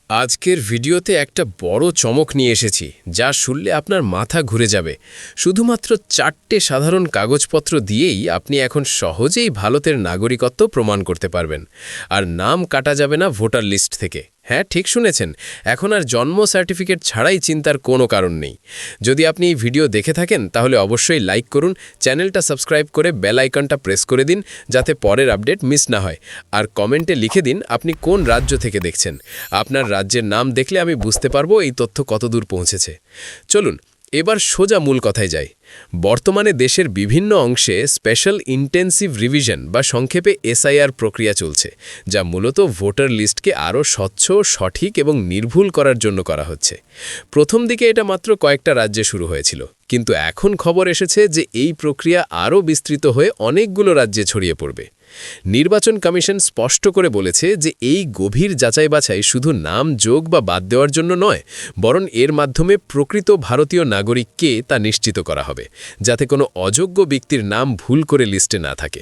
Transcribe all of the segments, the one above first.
আজকের ভিডিওতে একটা বড় চমক নিয়ে এসেছি যা শুনলে আপনার মাথা ঘুরে যাবে। শুধুমাত্র 4টে সাধারণ কাগজপত্র দিয়েই আপনি এখন সহজেই ভারতের নাগরিকত্ব প্রমাণ করতে পারবেন। আর নাম কাটা যাবে না ভোটার লিস্ট থেকে। হ্যাঁ, ঠিক শুনেছেন, এখন আর জন্ম সার্টিফিকেট ছাড়াই চিন্তার কোনো কারণ নেই। যদি আপনি এই ভিডিও দেখে থাকেন তাহলে অবশ্যই লাইক করুন, চ্যানেলটা সাবস্ক্রাইব করে বেল আইকনটা প্রেস করে দিন যাতে পরের আপডেট মিস না হয়। আর কমেন্টে লিখে দিন আপনি কোন রাজ্য থেকে দেখছেন। আপনার রাজ্যের নাম দেখলে আমি বুঝতে পারবো এই তথ্য কতদূর পৌঁছেছে। চলুন এবার সোজা মূল কথায় যাই। বর্তমানে দেশের বিভিন্ন অংশে স্পেশাল ইন্টেন্সিভ রিভিশন বা সংক্ষেপে এসআইআর প্রক্রিয়া চলছে, যা মূলত ভোটার লিস্টকে আরও স্বচ্ছ, সঠিক এবং নির্ভুল করার জন্য করা হচ্ছে। প্রথম দিকে এটা মাত্র কয়েকটা রাজ্যে শুরু হয়েছিল, কিন্তু এখন খবর এসেছে যে এই প্রক্রিয়া আরও বিস্তৃত হয়ে অনেকগুলো রাজ্যে ছড়িয়ে পড়বে। নির্বাচন কমিশন স্পষ্ট করে বলেছে যে এই গভীর যাচাই বাছাই শুধু নাম যোগ বা বাদ দেওয়ার জন্য নয়, বরং এর মাধ্যমে প্রকৃত ভারতীয় নাগরিক কে তা নিশ্চিত করা হবে, যাতে কোনো অযোগ্য ব্যক্তির নাম ভুল করে লিস্টে না থাকে।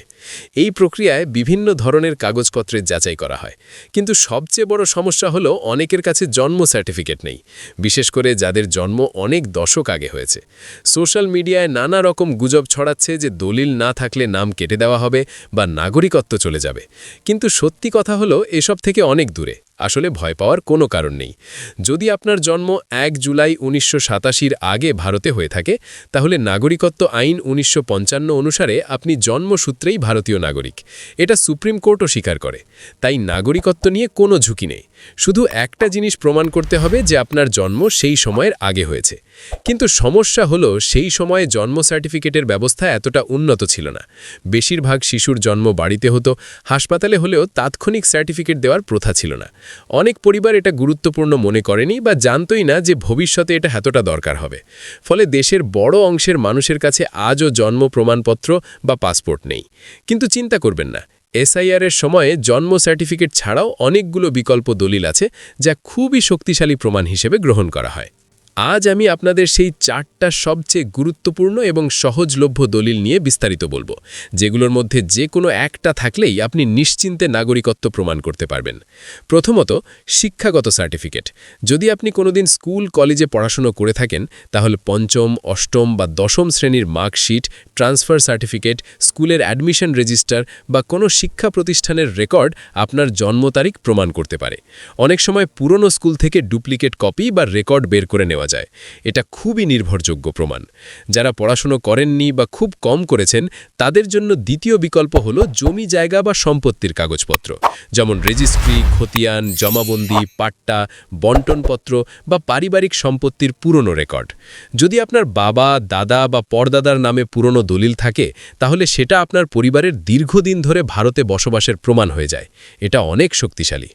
এই প্রক্রিয়ায় বিভিন্ন ধরনের কাগজপত্রের যাচাই করা হয়, কিন্তু সবচেয়ে বড় সমস্যা হলো অনেকের কাছে জন্ম সার্টিফিকেট নেই, বিশেষ করে যাদের জন্ম অনেক দশক আগে হয়েছে। সোশ্যাল মিডিয়ায় নানা রকম গুজব ছড়াচ্ছে যে দলিল না থাকলে নাম কেটে দেওয়া হবে বা নাগরিকত্ব চলে যাবে। কিন্তু সত্যি কথা হলো এসব থেকে অনেক দূরে। আসলে ভয় পাওয়ার কোনো কারণ নেই। যদি আপনার জন্ম 1 জুলাই 1987 আগে ভারতে হয়ে থাকে, তাহলে নাগরিকত্ব আইন 1955 অনুসারে আপনি জন্মসূত্রেই ভারতীয় নাগরিক। এটা সুপ্রিম কোর্টও স্বীকার করে। তাই নাগরিকত্ব নিয়ে কোনো ঝুঁকি নেই। শুধু একটা জিনিস প্রমাণ করতে হবে যে আপনার জন্ম সেই সময়ের আগে হয়েছে। কিন্তু সমস্যা হলো সেই সময়ে জন্ম সার্টিফিকেটের ব্যবস্থা এতটা উন্নত ছিল না। বেশিরভাগ শিশুর জন্ম বাড়িতে হতো, হাসপাতালে হলেও তাৎক্ষণিক সার্টিফিকেট দেওয়ার প্রথা ছিল না। অনেক পরিবার এটা গুরুত্বপূর্ণ মনে করেনি বা জানতই না যে ভবিষ্যতে এটা এতটা দরকার হবে। ফলে দেশের বড় অংশের মানুষের কাছে আজও জন্ম প্রমাণপত্র বা পাসপোর্ট নেই। কিন্তু চিন্তা করবেন না, এসআইআরের সময়ে জন্ম সার্টিফিকেট ছাড়াও অনেকগুলো বিকল্প দলিল আছে যা খুবই শক্তিশালী প্রমাণ হিসেবে গ্রহণ করা হয়। আজ আমি আপনাদের সেই 4টা সবচেয়ে গুরুত্বপূর্ণ এবং সহজলভ্য দলিল নিয়ে বিস্তারিত বলবো, যেগুলোর মধ্যে যে কোনো একটা থাকলেই আপনি নিশ্চিন্তে নাগরিকত্ব প্রমাণ করতে পারবেন। প্রথমত, শিক্ষাগত সার্টিফিকেট। যদি আপনি কোনোদিন স্কুল কলেজে পড়াশোনা করে থাকেন, তাহলে পঞ্চম, অষ্টম বা দশম শ্রেণীর মার্কশিট, ট্রান্সফার সার্টিফিকেট, স্কুলের অ্যাডমিশন রেজিস্টার বা কোনো শিক্ষা প্রতিষ্ঠানের রেকর্ড আপনার জন্ম তারিখ প্রমাণ করতে পারে। অনেক সময় পুরনো স্কুল থেকে ডুপ্লিকেট কপি বা রেকর্ড বের করে নেওয়া যায়। এটা খুবই নির্ভরযোগ্য প্রমাণ। যারা পড়াশোনা করেননি বা খুব কম করেছেন, তাদের জন্য দ্বিতীয় বিকল্প হলো জমি জায়গা বা সম্পত্তির কাগজপত্র, যেমন রেজিস্ট্রি, খতিয়ান, জমাবন্দি, পাট্টা, বন্টনপত্র বা পারিবারিক সম্পত্তির পুরনো রেকর্ড। যদি আপনার বাবা, দাদা বা পরদাদার নামে পুরনো দলিল থাকে, তাহলে সেটা আপনার পরিবারের দীর্ঘদিন ধরে ভারতে বসবাসের প্রমাণ হয়ে যায়। এটা অনেক শক্তিশালী।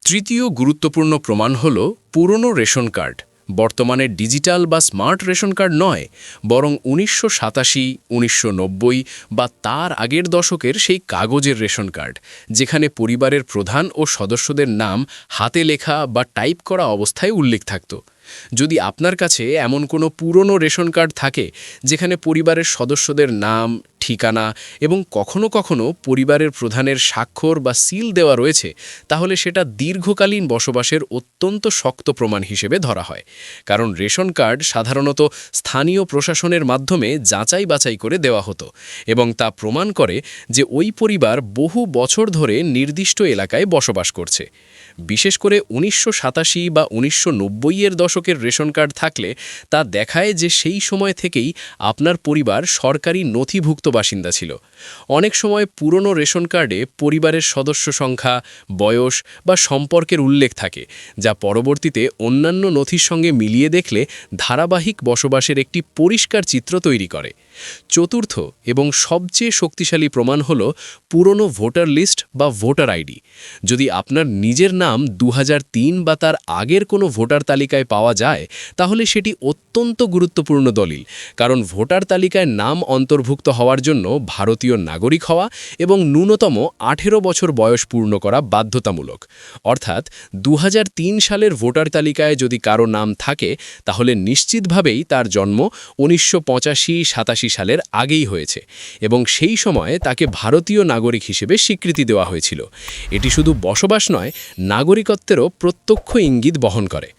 তৃতীয় গুরুত্বপূর্ণ প্রমাণ হল পুরনো রেশন কার্ড। বর্তমানে ডিজিটাল বা স্মার্ট রেশন কার্ড নয়, বরং 1987, 1990 বা তার আগের দশকের সেই কাগজের রেশন কার্ড, যেখানে পরিবারের প্রধান ও সদস্যদের নাম হাতে লেখা বা টাইপ করা অবস্থায় উল্লেখ থাকত। যদি আপনার কাছে এমন কোনো পুরনো রেশন কার্ড থাকে যেখানে পরিবারের সদস্যদের নাম, ঠিকানা এবং কখনো কখনো পরিবারের প্রধানের স্বাক্ষর বা সিল দেওয়া রয়েছে, তাহলে সেটা দীর্ঘকালীন বসবাসের অত্যন্ত শক্ত প্রমাণ হিসেবে ধরা হয়। কারণ রেশন কার্ড সাধারণত স্থানীয় প্রশাসনের মাধ্যমে যাচাই বাছাই করে দেওয়া হতো এবং তা প্রমাণ করে যে ওই পরিবার বহু বছর ধরে নির্দিষ্ট এলাকায় বসবাস করছে। বিশেষ করে 1987 বা 1990-এর দশকের রেশন কার্ড থাকলে তা দেখায় যে সেই সময় থেকেই আপনার পরিবার সরকারি নথিভুক্ত বাসিন্দা ছিল। অনেক সময় পুরনো রেশন কার্ডে পরিবারের সদস্য সংখ্যা, বয়স বা সম্পর্কের উল্লেখ থাকে, যা পরবর্তীতে অন্যান্য নথির সঙ্গে মিলিয়ে দেখলে ধারাবাহিক বসবাসের একটি পরিষ্কার চিত্র তৈরি করে। চতুর্থ এবং সবচেয়ে শক্তিশালী প্রমাণ হল পুরনো ভোটার লিস্ট বা ভোটার আইডি। যদি আপনার নিজের নাম 2003 বা তার আগের কোনো ভোটার তালিকায় পাওয়া যায়, তাহলে সেটি অত্যন্ত গুরুত্বপূর্ণ দলিল, কারণ ভোটার তালিকায় নাম অন্তর্ভুক্ত হওয়ার জন্য ভারতীয় নাগরিক হওয়া এবং ন্যূনতম 18 বছর বয়স পূর্ণ করা বাধ্যতামূলক। অর্থাৎ 2003 সালের ভোটার তালিকায় যদি কারো নাম থাকে, তাহলে নিশ্চিতভাবেই তার জন্ম 1985-87 সালের আগেই হয়েছে এবং সেই সময়ে তাকে ভারতীয় নাগরিক হিসেবে স্বীকৃতি দেওয়া হয়েছিল। এটি শুধু বসবাস নয়, নাগরিকত্বেরও প্রত্যক্ষ ইঙ্গিত বহন করে।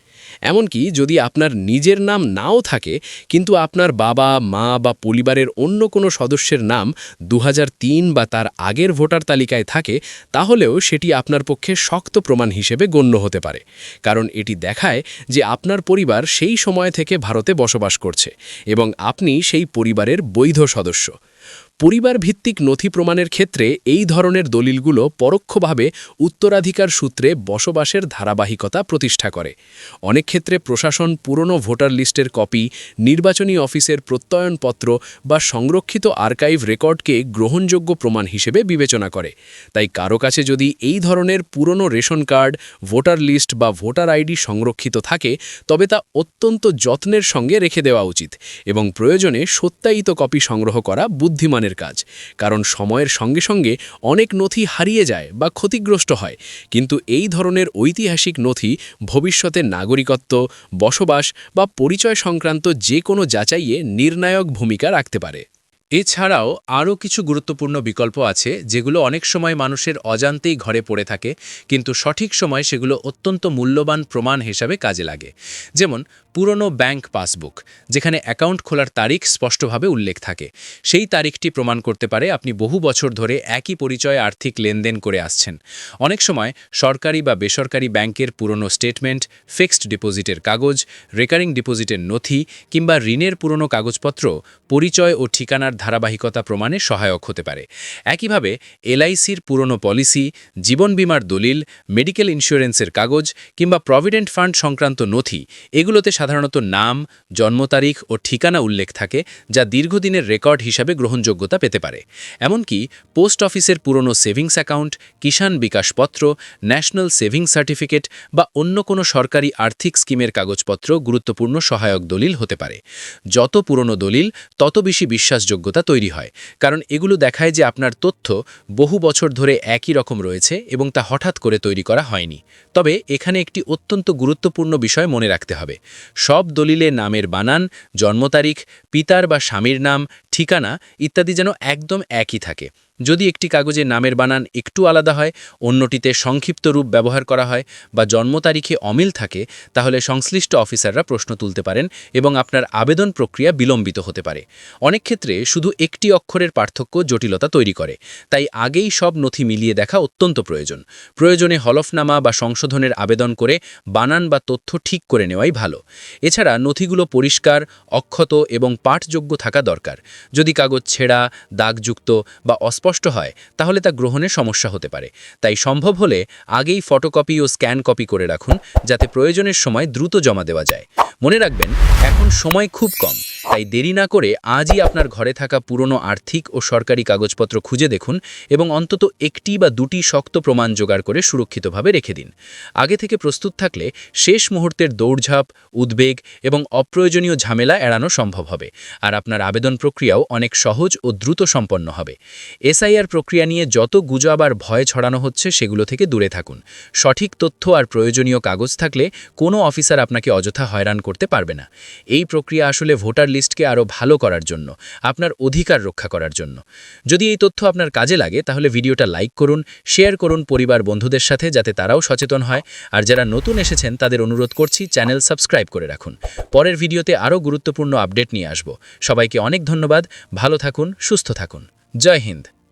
এমনকি যদি আপনার নিজের নাম নাও থাকে, কিন্তু আপনার বাবা, মা বা পরিবারের অন্য কোনো সদস্যের নাম 2003 বা তার আগের ভোটার তালিকায় থাকে, তাহলেও সেটি আপনার পক্ষে শক্ত প্রমাণ হিসেবে গণ্য হতে পারে। কারণ এটি দেখায় যে আপনার পরিবার সেই সময় থেকে ভারতে বসবাস করছে এবং আপনি সেই পরিবারের বৈধ সদস্য। পরিবার ভিত্তিক নথি প্রমাণের ক্ষেত্রে এই ধরনের দলিলগুলো পরোক্ষভাবে উত্তরাধিকার সূত্রে বসবাসের ধারাবাহিকতা প্রতিষ্ঠা করে। অনেক ক্ষেত্রে প্রশাসন পুরনো ভোটার লিস্টের কপি, নির্বাচনী অফিসের প্রত্যয়নপত্র বা সংরক্ষিত আর্কাইভ রেকর্ডকে গ্রহণযোগ্য প্রমাণ হিসেবে বিবেচনা করে। তাই কারো কাছে যদি এই ধরনের পুরনো রেশন কার্ড, ভোটার লিস্ট বা ভোটার আইডি সংরক্ষিত থাকে, তবে তা অত্যন্ত যত্নের সঙ্গে রেখে দেওয়া উচিত এবং প্রয়োজনে সত্যায়িত কপি সংগ্রহ করা বুদ্ধিমানের কাজ। কারণ সময়ের সঙ্গে সঙ্গে অনেক নথি হারিয়ে যায় বা ক্ষতিগ্রস্ত হয়, কিন্তু এই ধরনের ঐতিহাসিক নথি ভবিষ্যতে নাগরিকত্ব, বসবাস বা পরিচয় সংক্রান্ত যে কোনো যাচাইয়ে নির্ণায়ক ভূমিকা রাখতে পারে। এছাড়াও আরও কিছু গুরুত্বপূর্ণ বিকল্প আছে যেগুলো অনেক সময় মানুষের অজান্তেই ঘরে পড়ে থাকে, কিন্তু সঠিক সময় সেগুলো অত্যন্ত মূল্যবান প্রমাণ হিসাবে কাজে লাগে। যেমন পুরনো ব্যাংক পাসবুক, যেখানে অ্যাকাউন্ট খোলার তারিখ স্পষ্টভাবে উল্লেখ থাকে। সেই তারিখটি প্রমাণ করতে পারে আপনি বহু বছর ধরে একই পরিচয়ে আর্থিক লেনদেন করে আসছেন। অনেক সময় সরকারি বা বেসরকারি ব্যাংকের পুরনো স্টেটমেন্ট, ফিক্সড ডিপোজিটের কাগজ, রেকারিং ডিপোজিটের নথি কিংবা ঋণের পুরনো কাগজপত্র পরিচয় ও ঠিকানার ধারাবাহিকতা প্রমাণে সহায়ক হতে পারে। একইভাবে এলআইসির পুরনো পলিসি, জীবন বীমার দলিল, মেডিকেল ইন্স্যুরেন্সের কাগজ কিংবা প্রভিডেন্ট ফান্ড সংক্রান্ত নথি, এগুলোতে সাধারণত নাম, জন্ম তারিখ ও ঠিকানা উল্লেখ থাকে, যা দীর্ঘদিনের রেকর্ড হিসাবে গ্রহণযোগ্যতা পেতে পারে। এমনকি পোস্ট অফিসের পুরনো সেভিংস অ্যাকাউন্ট, কিষাণ বিকাশপত্র, ন্যাশনাল সেভিংস সার্টিফিকেট বা অন্য কোনো সরকারি আর্থিক স্কিমের কাগজপত্র গুরুত্বপূর্ণ সহায়ক দলিল হতে পারে। যত পুরনো দলিল, তত বেশি বিশ্বাসযোগ্যতা তৈরি হয়, কারণ এগুলো দেখায় যে আপনার তথ্য বহু বছর ধরে একই রকম রয়েছে এবং তা হঠাৎ করে তৈরি করা হয়নি। তবে এখানে একটি অত্যন্ত গুরুত্বপূর্ণ বিষয় মনে রাখতে হবে: সব দলিলে নামের বানান, জন্ম তারিখ, পিতার বা স্বামীর নাম, ঠিকানা ইত্যাদি যেন একদম একই থাকে। যদি একটি কাগজে নামের বানান একটু আলাদা হয়, অন্যটিতে সংক্ষিপ্ত রূপ ব্যবহার করা হয় বা জন্ম তারিখে অমিল থাকে, তাহলে সংশ্লিষ্ট অফিসাররা প্রশ্ন তুলতে পারেন এবং আপনার আবেদন প্রক্রিয়া বিলম্বিত হতে পারে। অনেক ক্ষেত্রে শুধু একটি অক্ষরের পার্থক্য জটিলতা তৈরি করে, তাই আগেই সব নথি মিলিয়ে দেখা অত্যন্ত প্রয়োজন। প্রয়োজনে হলফনামা বা সংশোধনের আবেদন করে বানান বা তথ্য ঠিক করে নেওয়াই ভালো। এছাড়া নথিগুলো পরিষ্কার, অক্ষত এবং পাঠযোগ্য থাকা দরকার। যদি কাগজ ছেঁড়া, দাগযুক্ত বা অস্পষ্ট হয়, তাহলে তা গ্রহণে সমস্যা হতে পারে। তাই সম্ভব হলে আগেই ফটোকপি ও স্ক্যান কপি করে রাখুন, যাতে প্রয়োজনের সময় দ্রুত জমা দেওয়া যায়। মনে রাখবেন, এখন সময় খুব কম, তাই দেরি না করে আজই আপনার ঘরে থাকা পুরনো আর্থিক ও সরকারি কাগজপত্র খুঁজে দেখুন এবং অন্তত একটি বা দুটি শক্ত প্রমাণ জোগাড় করে সুরক্ষিতভাবে রেখে দিন। আগে থেকে প্রস্তুত থাকলে শেষ মুহূর্তের দৌড়ঝাঁপ, উদ্বেগ এবং অপ্রয়োজনীয় ঝামেলা এড়ানো সম্ভব হবে, আর আপনার আবেদন প্রক্রিয়াও অনেক সহজ ও দ্রুত সম্পন্ন হবে। এসআইআর প্রক্রিয়া নিয়ে যত গুজব আর ভয় ছড়ানো হচ্ছে, সেগুলো থেকে দূরে থাকুন। সঠিক তথ্য আর প্রয়োজনীয় কাগজ থাকলে কোনো অফিসার আপনাকে অযথা হয়রান করতে পারবে না। এই প্রক্রিয়া আসলে ভোটার লিস্টকে আরও ভালো করার জন্য, আপনার অধিকার রক্ষা করার জন্য। যদি এই তথ্য আপনার কাজে লাগে, তাহলে ভিডিওটা লাইক করুন, শেয়ার করুন পরিবার বন্ধুদের সাথে, যাতে তারাও সচেতন হয়। আর যারা নতুন এসেছেন, তাদের অনুরোধ করছি চ্যানেল সাবস্ক্রাইব করে রাখুন। পরের ভিডিওতে আরও গুরুত্বপূর্ণ আপডেট নিয়ে আসব। সবাইকে অনেক ধন্যবাদ। ভালো থাকুন, সুস্থ থাকুন। জয় হিন্দ।